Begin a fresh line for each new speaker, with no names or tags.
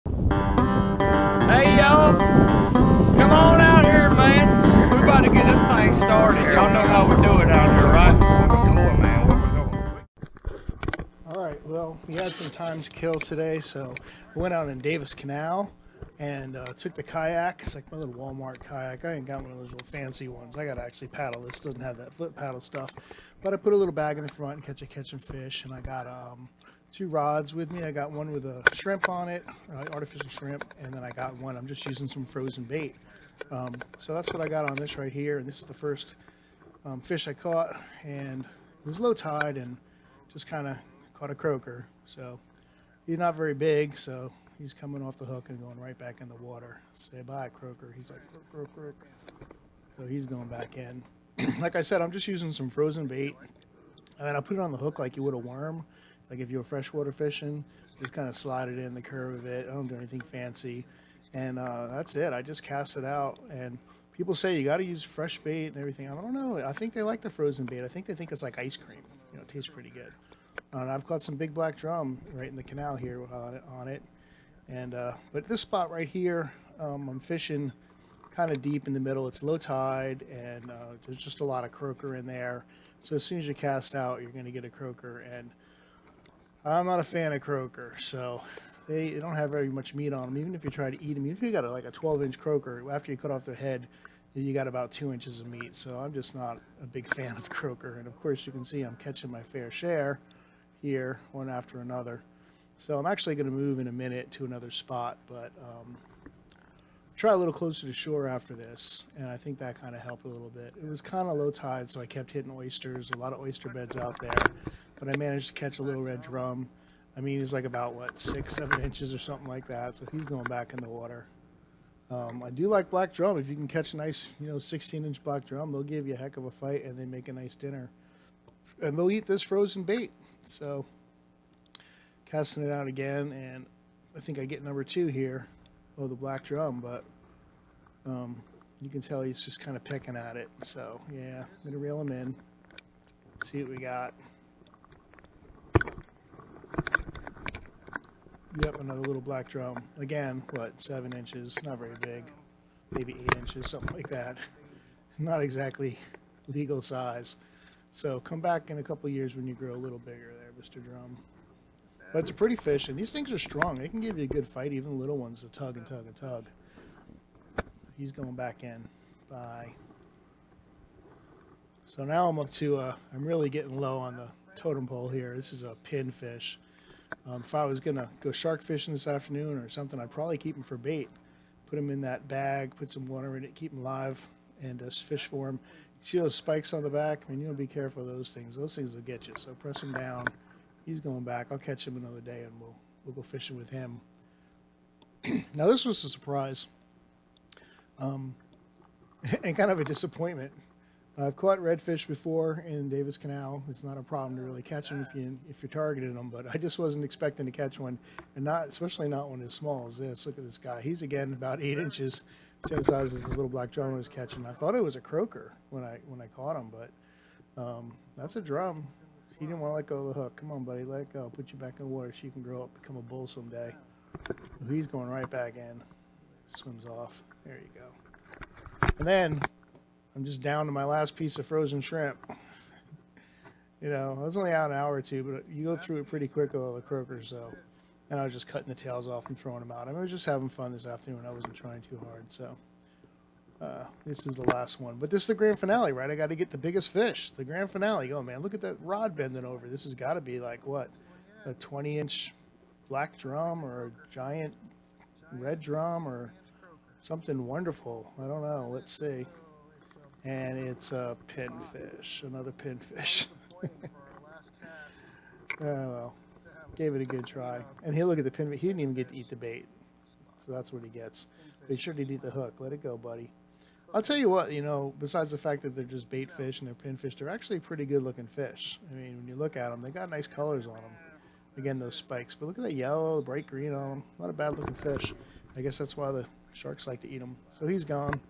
Hey y'all, come on out here, man. We're about to get this thing started. Y'all know how we do it out here, right? Where we going, man? Where we going?
All right, well, we had some time to kill today, so we went out in Davis Canal and took the kayak. It's like my little Walmart kayak. I ain't got one of those little fancy ones. I got to actually paddle. This doesn't have that foot paddle stuff. But I put a little bag in the front and catching fish, and I got two rods with me. I got one with a shrimp on it, artificial shrimp, and then I got one. I'm just using some frozen bait. So that's what I got on this right here, and this is the first fish I caught, and it was low tide and just kind of caught a croaker. So he's not very big, so he's coming off the hook and going right back in the water. Say bye, croaker. He's like, croak, croak, croak. So he's going back in. Like I said, I'm just using some frozen bait, and I put it on the hook like you would a worm. Like if you were freshwater fishing, just kind of slide it in the curve of it. I don't do anything fancy. And that's it. I just cast it out. And people say you got to use fresh bait and everything. I don't know. I think they like the frozen bait. I think they think it's like ice cream. You know, it tastes pretty good. And I've caught some big black drum right in the canal here on it. And but this spot right here, I'm fishing kind of deep in the middle. It's low tide, and there's just a lot of croaker in there. So as soon as you cast out, you're going to get a croaker. And I'm not a fan of croaker, so they don't have very much meat on them. Even if you try to eat them, even if you got like a 12-inch croaker, after you cut off their head, you got about 2 inches of meat. So I'm just not a big fan of croaker. And of course, you can see I'm catching my fair share here, one after another. So I'm actually going to move in a minute to another spot, but try a little closer to shore after this, and I think that kind of helped a little bit. It was kind of low tide, so I kept hitting oysters, a lot of oyster beds out there, but I managed to catch a little red drum. I mean, he's like about, what, 6-7 inches or something like that, so he's going back in the water. I do like black drum. If you can catch a nice, 16-inch black drum, they'll give you a heck of a fight, and they make a nice dinner. And they'll eat this frozen bait. So, casting it out again, and I think I get number 2 here. Oh, the black drum, but you can tell he's just kind of picking at it. So, yeah, I'm going to reel him in. See what we got. Yep, another little black drum. Again, what, 7 inches? Not very big. Maybe 8 inches, something like that. Not exactly legal size. So come back in a couple years when you grow a little bigger there, Mr. Drum. But it's a pretty fish, and these things are strong. They can give you a good fight, even little ones that tug and tug and tug. He's going back in. Bye. So now I'm up to, I'm really getting low on the totem pole here. This is a pinfish. If I was going to go shark fishing this afternoon or something, I'd probably keep him for bait. Put him in that bag, put some water in it, keep him live, and just fish for him. You see those spikes on the back? I mean, you want to be careful of those things. Those things will get you. So press him down. He's going back. I'll catch him another day, and we'll go fishing with him. Now, this was a surprise and kind of a disappointment. I've caught redfish before in Davis Canal. It's not a problem to really catch them if you're targeting them, but I just wasn't expecting to catch one, and especially not one as small as this. Look at this guy. He's, again, about 8 inches, same size as the little black drum I was catching. I thought it was a croaker when I caught him, but that's a drum. He didn't want to let go of the hook. Come on, buddy, let it go. I'll put you back in the water so you can grow up, become a bull someday. He's going right back in. Swims off. There you go. And then I'm just down to my last piece of frozen shrimp. I was only out an hour or two, but you go through it pretty quick with all the croakers, so. And I was just cutting the tails off and throwing them out. I was just having fun this afternoon. I wasn't trying too hard, so. This is the last one. But this is the grand finale, right? I got to get the biggest fish. The grand finale. Oh, man, look at that rod bending over. This has got to be like, what, a 20-inch black drum or a giant red drum or something wonderful. I don't know. Let's see. And it's a pinfish, another pinfish. Oh, well, gave it a good try. And look at the pinfish. He didn't even get to eat the bait. So that's what he gets. But he sure did eat the hook. Let it go, buddy. I'll tell you what, besides the fact that they're just bait fish and they're pinfish, they're actually pretty good looking fish. I mean, when you look at them, they got nice colors on them. Again, those spikes. But look at that yellow, the bright green on them. Not a bad looking fish. I guess that's why the sharks like to eat them. So he's gone.